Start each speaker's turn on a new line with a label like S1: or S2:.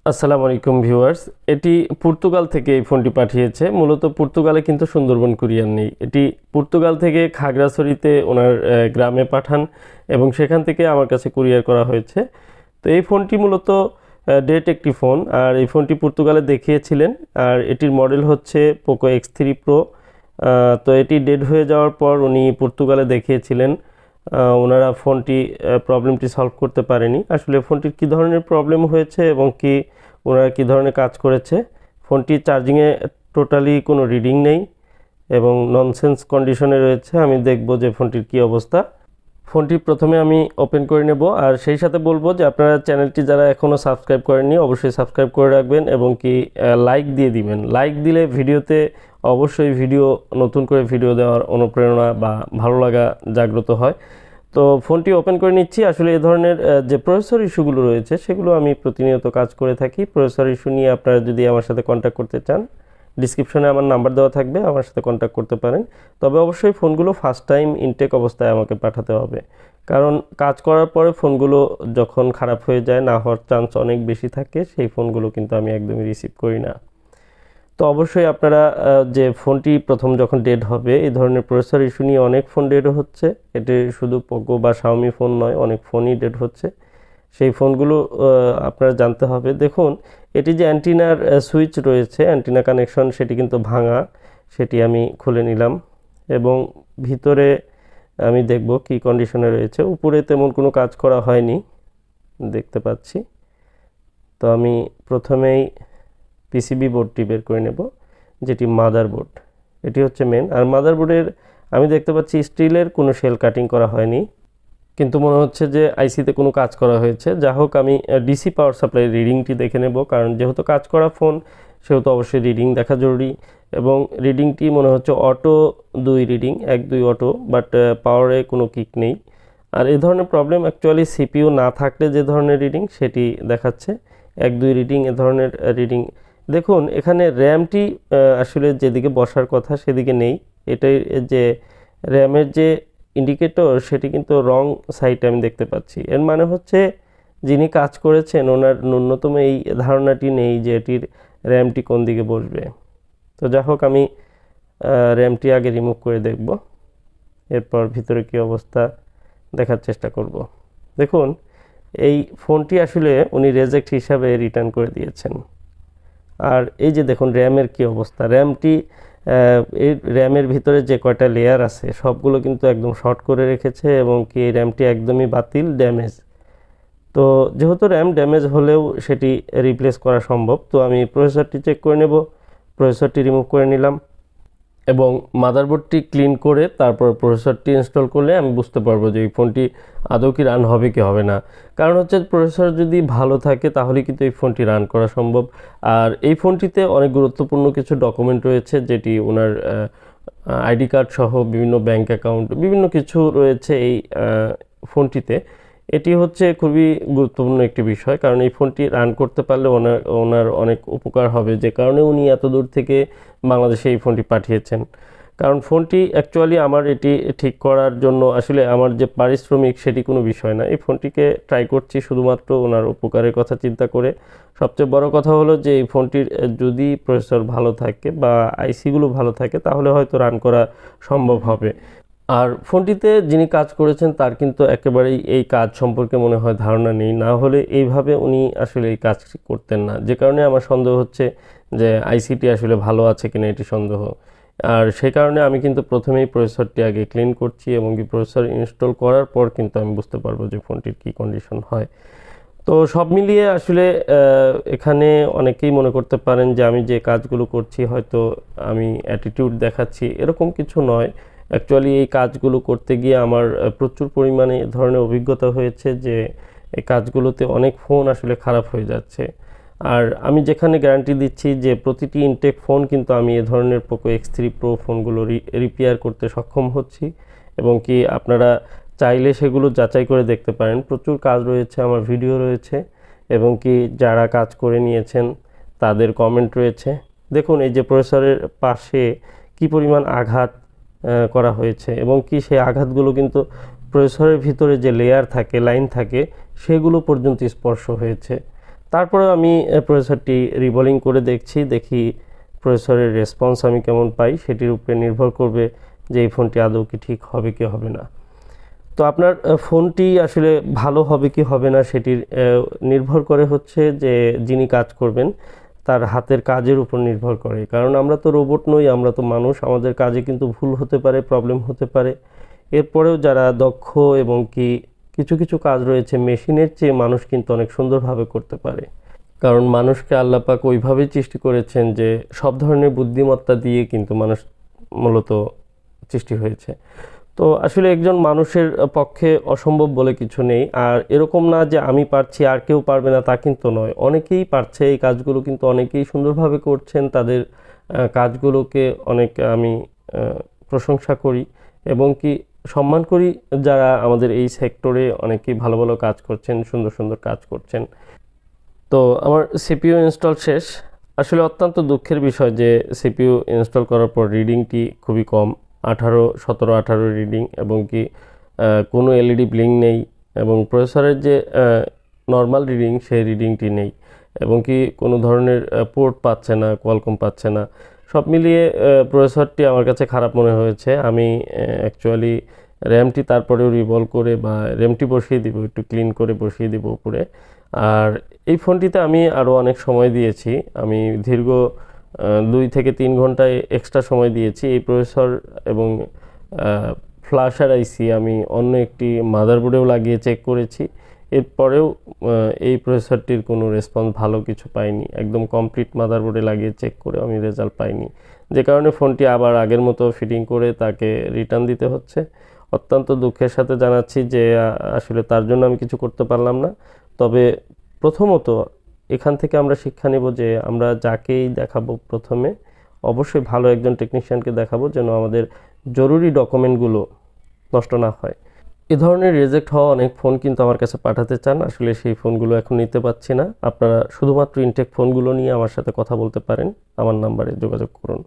S1: আসসালামু আলাইকুম ভিউয়ার্স, এটি পর্তুগাল থেকে এই ফোনটি পাঠিয়েছে। মূলত পর্তুগালে কিন্তু সুন্দরবন কুরিয়ার নেই। এটি পর্তুগাল থেকে খাগড়াছড়িতে ওনার গ্রামে পাঠান এবং সেখান থেকে আমার কাছে কুরিয়ার করা হয়েছে। তো এই ফোনটি মূলত ডেট একটি ফোন, আর এই ফোনটি পর্তুগালে দেখিয়েছিলেন। আর এটির মডেল হচ্ছে পোকো X3 Pro। তো এটি ডেড হয়ে যাওয়ার পর উনি পর্তুগালে দেখিয়েছিলেন। ওনারা ফোনটি প্রবলেমটি সলভ করতে পারেনি। আসলে ফোনটির কী ধরনের প্রবলেম হয়েছে এবং কি ওনারা কী ধরনের কাজ করেছে। ফোনটি চার্জিংয়ে টোটালি কোনো রিডিং নেই এবং ননসেন্স কন্ডিশনে রয়েছে। আমি দেখব যে ফোনটির কী অবস্থা। ফোনটি প্রথমে আমি ওপেন করে নেব, আর সেই সাথে বলবো যে আপনারা চ্যানেলটি যারা এখনও সাবস্ক্রাইব করেননি অবশ্যই সাবস্ক্রাইব করে রাখবেন এবং কি লাইক দিয়ে দিবেন। লাইক দিলে ভিডিওতে অবশ্যই নতুন করে ভিডিও দেওয়ার অনুপ্রেরণা বা ভালো লাগা জাগ্রত হয়। তো ফোনটি ওপেন করে নিচ্ছি। আসলে এই ধরনের যে প্রসেসর ইস্যুগুলো রয়েছে সেগুলো আমি প্রতিনিয়ত কাজ করে থাকি। প্রসেসর ইস্যু নিয়ে আপনারা যদি আমার সাথে কন্ট্যাক্ট করতে চান, ডিসক্রিপশনে আমার নাম্বার দেওয়া থাকবে, আমার সাথে কন্ট্যাক্ট করতে পারেন। তবে অবশ্যই ফোনগুলো ফার্স্ট টাইম ইনটেক অবস্থায় আমাকে পাঠাতে হবে, কারণ কাজ করার পরে ফোনগুলো যখন খারাপ হয়ে যায়, না হওয়ার চান্স অনেক বেশি থাকে, সেই ফোনগুলো কিন্তু আমি একদমই রিসিভ করি না। তো অবশ্যই আপনারা যে ফোনটি প্রথম যখন ডেড হবে, এই ধরনের প্রসেসর ইস্যু নিয়ে অনেক ফোন ডেড হচ্ছে। এটি শুধু পোকো বা শাওমি ফোন নয়, অনেক ফোনই ডেড হচ্ছে। সেই ফোনগুলো আপনারা জানতে হবে। দেখুন, এটি যে অ্যান্টিনার সুইচ রয়েছে, অ্যান্টিনা কানেকশন, সেটি কিন্তু ভাঙা। সেটি আমি খুলে নিলাম এবং ভিতরে আমি দেখব কি কন্ডিশনে রয়েছে। উপরে তেমন কোনো কাজ করা হয়নি দেখতে পাচ্ছি। তো আমি প্রথমেই পিসিবি বোর্ডটি বের করে নেব, যেটি মাদারবোর্ড। এটি হচ্ছে মেন। আর মাদারবোর্ডের আমি দেখতে পাচ্ছি স্টিলের কোনো শেল কাটিং করা হয়নি, কিন্তু মনে হচ্ছে যে আইসিতে কোনো কাজ করা হয়েছে। যা হোক, আমি ডিসি পাওয়ার সাপ্লাই রিডিংটি দেখে নেব, কারণ যেহেতু কাজ করা ফোন সেহেতু অবশ্যই রিডিং দেখা জরুরি। এবং রিডিংটি মনে হচ্ছে অটো 2 রিডিং, 1-2 অটো, বাট পাওয়ারে কোনো কিক নেই। আর এই ধরনের প্রবলেম অ্যাকচুয়ালি সিপিইউ না থাকলে যে ধরনের রিডিং সেটি দেখাচ্ছে, 1-2 রিডিং, এ ধরনের রিডিং। দেখুন, এখানে র্যামটি আসলে যেদিকে বসার কথা সেদিকে নেই। এটাই যে র্যামের যে ইন্ডিকেটর সেটি কিন্তু রং সাইডে আমি দেখতে পাচ্ছি। এর মানে হচ্ছে যিনি কাজ করেছেন ওনার ন্যূনতম এই ধারণাটি নেই যে এটির র্যামটি কোন দিকে বসবে। তো যা হোক, আমি র্যামটি আগে রিমুভ করে দেখব, এরপর ভিতরে কী অবস্থা দেখার চেষ্টা করব। দেখুন, এই ফোনটি আসলে উনি রেজেক্ট হিসাবে রিটার্ন করে দিয়েছেন। আর এই যে দেখুন র্যামের কী অবস্থা। এই র্যামের ভিতরে যে কয়টা লেয়ার আছে সবগুলো কিন্তু একদম শর্ট করে রেখেছে এবং কি এই র্যামটি একদমই বাতিল, ড্যামেজ। তো যেহেতু র্যাম ড্যামেজ হলেও সেটি রিপ্লেস করা সম্ভব। তো আমি প্রসেসরটি চেক করে নেব। প্রসেসরটি রিমুভ করে নিলাম এবং মাদারবোর্ডটি ক্লিন করে তারপর প্রসেসরটি ইনস্টল করলে আমি বুঝতে পারবো যে এই ফোনটি আদৌ কি রান হবে কি হবে না। কারণ হচ্ছে প্রসেসর যদি ভালো থাকে তাহলে কিন্তু এই ফোনটি রান করা সম্ভব। আর এই ফোনটিতে অনেক গুরুত্বপূর্ণ কিছু ডকুমেন্ট রয়েছে, যেটি ওনার আইডি কার্ড সহ বিভিন্ন ব্যাংক অ্যাকাউন্ট, বিভিন্ন কিছু রয়েছে এই ফোনটিতে। এটি হচ্ছে খুবই গুরুত্বপূর্ণ একটি বিষয়, কারণ এই ফোনটি রান করতে পারলে ওনার অনেক উপকার হবে, যে কারণে উনি এত দূর থেকে বাংলাদেশে এই ফোনটি পাঠিয়েছেন। কারণ ফোনটি অ্যাকচুয়ালি আমার এটি ঠিক করার জন্য আসলে আমার যে পারিশ্রমিক সেটি কোনো বিষয় না। এই ফোনটিকে ট্রাই করছি শুধুমাত্র ওনার উপকারের কথা চিন্তা করে। সবচেয়ে বড় কথা হলো যে এই ফোনটির যদি প্রসেসর ভালো থাকে বা আইসিগুলো ভালো থাকে তাহলে হয়তো রান করা সম্ভব হবে। আর ফোনটিতে যিনি কাজ করেছেন তার কিন্তু একেবারেই এই কাজ সম্পর্কে মনে হয় ধারণা নেই, না হলে এইভাবে উনি আসলে এই কাজ করতেন না। যে কারণে আমার সন্দেহ হচ্ছে যে আইসিটি আসলে ভালো আছে কিনা, এটি সন্দেহ। আর সেই কারণে আমি কিন্তু প্রথমেই প্রসেসরটি আগে ক্লিন করছি এবং কি প্রসেসর ইনস্টল করার পর কিন্তু আমি বুঝতে পারবো যে ফোনটির কী কন্ডিশন হয়। তো সব মিলিয়ে আসলে এখানে অনেকেই মনে করতে পারেন যে আমি যে কাজগুলো করছি হয়তো আমি অ্যাটিটিউড দেখাচ্ছি, এরকম কিছু নয়। অ্যাকচুয়ালি এই কাজগুলো করতে গিয়ে আমার প্রচুর পরিমাণে এ ধরনের অভিজ্ঞতা হয়েছে যে এই কাজগুলোতে অনেক ফোন আসলে খারাপ হয়ে যাচ্ছে। আর আমি যেখানে গ্যারান্টি দিচ্ছি যে প্রতিটি ইনটেক ফোন কিন্তু আমি এ ধরনের পোকো X3 Pro ফোনগুলো রিপেয়ার করতে সক্ষম হচ্ছি এবং কি আপনারা চাইলে সেগুলো যাচাই করে দেখতে পারেন। প্রচুর কাজ রয়েছে, আমার ভিডিও রয়েছে এবং কি যারা কাজ করে নিয়েছেন তাদের কমেন্ট রয়েছে। দেখুন, এই যে প্রসেসরের পাশে কি পরিমাণ আঘাত করা হয়েছে এবং কি সেই আঘাতগুলো কিন্তু প্রসেসরের ভিতরে যে লেয়ার থাকে, লাইন থাকে, সেগুলো পর্যন্ত স্পর্শ হয়েছে। তারপরে আমি প্রসেসরটি রিবোলিং করে দেখি প্রসেসরের রেসপন্স আমি কেমন পাই, সেটির উপরে নির্ভর করবে যে এই ফোনটি আদৌ কি ঠিক হবে কি হবে না। তো আপনার ফোনটি আসলে ভালো হবে কি হবে না সেটির নির্ভর করে হচ্ছে যে যিনি কাজ করবেন তার হাতের কাজের উপর নির্ভর করে। কারণ আমরা তো রোবট নই, আমরা তো মানুষ, আমাদের কাজে কিন্তু ভুল হতে পারে, প্রবলেম হতে পারে। এরপরেও যারা দক্ষ এবং কি কিছু কিছু কাজ রয়েছে মেশিনের চেয়ে মানুষ কিন্তু অনেক সুন্দরভাবে করতে পারে। কারণ মানুষকে আল্লাহ পাক ওইভাবেই সৃষ্টি করেছেন যে সব ধরনের বুদ্ধিমত্তা দিয়ে কিন্তু মানুষ মূলত সৃষ্টি হয়েছে। তো আসলে একজন মানুষের পক্ষে অসম্ভব বলে কিছু নেই। আর এরকম না যে আমি পারছি আর কেউ পারবে না, তা কিন্তু নয়, অনেকেই পারছে এই কাজগুলো, কিন্তু অনেকেই সুন্দরভাবে করছেন। তাদের কাজগুলোকে অনেক আমি প্রশংসা করি এবং কি সম্মান করি যারা আমাদের এই সেক্টরে অনেকেই ভালো ভালো কাজ করছেন, সুন্দর সুন্দর কাজ করছেন। তো আমার সিপিইউ ইনস্টল শেষ। আসলে অত্যন্ত দুঃখের বিষয় যে সিপিইউ ইনস্টল করার পর রিডিংটি খুবই কম, 17-18 রিডিং, এবং কি কোনো এলইডি ব্লিং নেই, এবং প্রসেসরের যে নর্মাল রিডিং সেই রিডিংটি নেই, এবং কি কোনো ধরনের পোর্ট পাচ্ছে না, কোয়ালকম পাচ্ছে না। সব মিলিয়ে প্রসেসরটি আমার কাছে খারাপ মনে হয়েছে। আমি অ্যাকচুয়ালি র্যামটি তারপরেও রিভলভ করে বা র্যামটি বসিয়ে দিব, একটু ক্লিন করে বসিয়ে দিব উপরে। আর এই ফোনটিতে আমি আরও অনেক সময় দিয়েছি, আমি দীর্ঘ 2 থেকে 3 ঘন্টায় এক্সট্রা সময় দিয়েছি। এই প্রসেসর এবং ফ্ল্যাশার আইসি আমি অন্য একটি মাদারবোর্ডেও লাগিয়ে চেক করেছি, এরপরেও এই প্রসেসরটির কোনো রেসপন্স ভালো কিছু পাইনি। একদম কমপ্লিট মাদারবোর্ডে লাগিয়ে চেক করেও আমি রেজাল্ট পাইনি, যে কারণে ফোনটি আবার আগের মতো ফিটিং করে তাকে রিটার্ন দিতে হচ্ছে। অত্যন্ত দুঃখের সাথে জানাচ্ছি যে আসলে তার জন্য আমি কিছু করতে পারলাম না। তবে প্রথমত এখান থেকে আমরা শিক্ষা নেব যে আমরা যাকেই দেখাবো প্রথমে অবশ্যই ভালো একজন টেকনিশিয়ানকে দেখাবো, যেন আমাদের জরুরি ডকুমেন্টগুলো নষ্ট না হয়। এ ধরনের রিজেক্ট হওয়া অনেক ফোন কিন্তু আমার কাছে পাঠাতে চান, আসলে সেই ফোনগুলো এখন নিতে পারছি না। আপনারা শুধুমাত্র ইনটেক ফোনগুলো নিয়ে আমার সাথে কথা বলতে পারেন, আমার নাম্বারে যোগাযোগ করুন।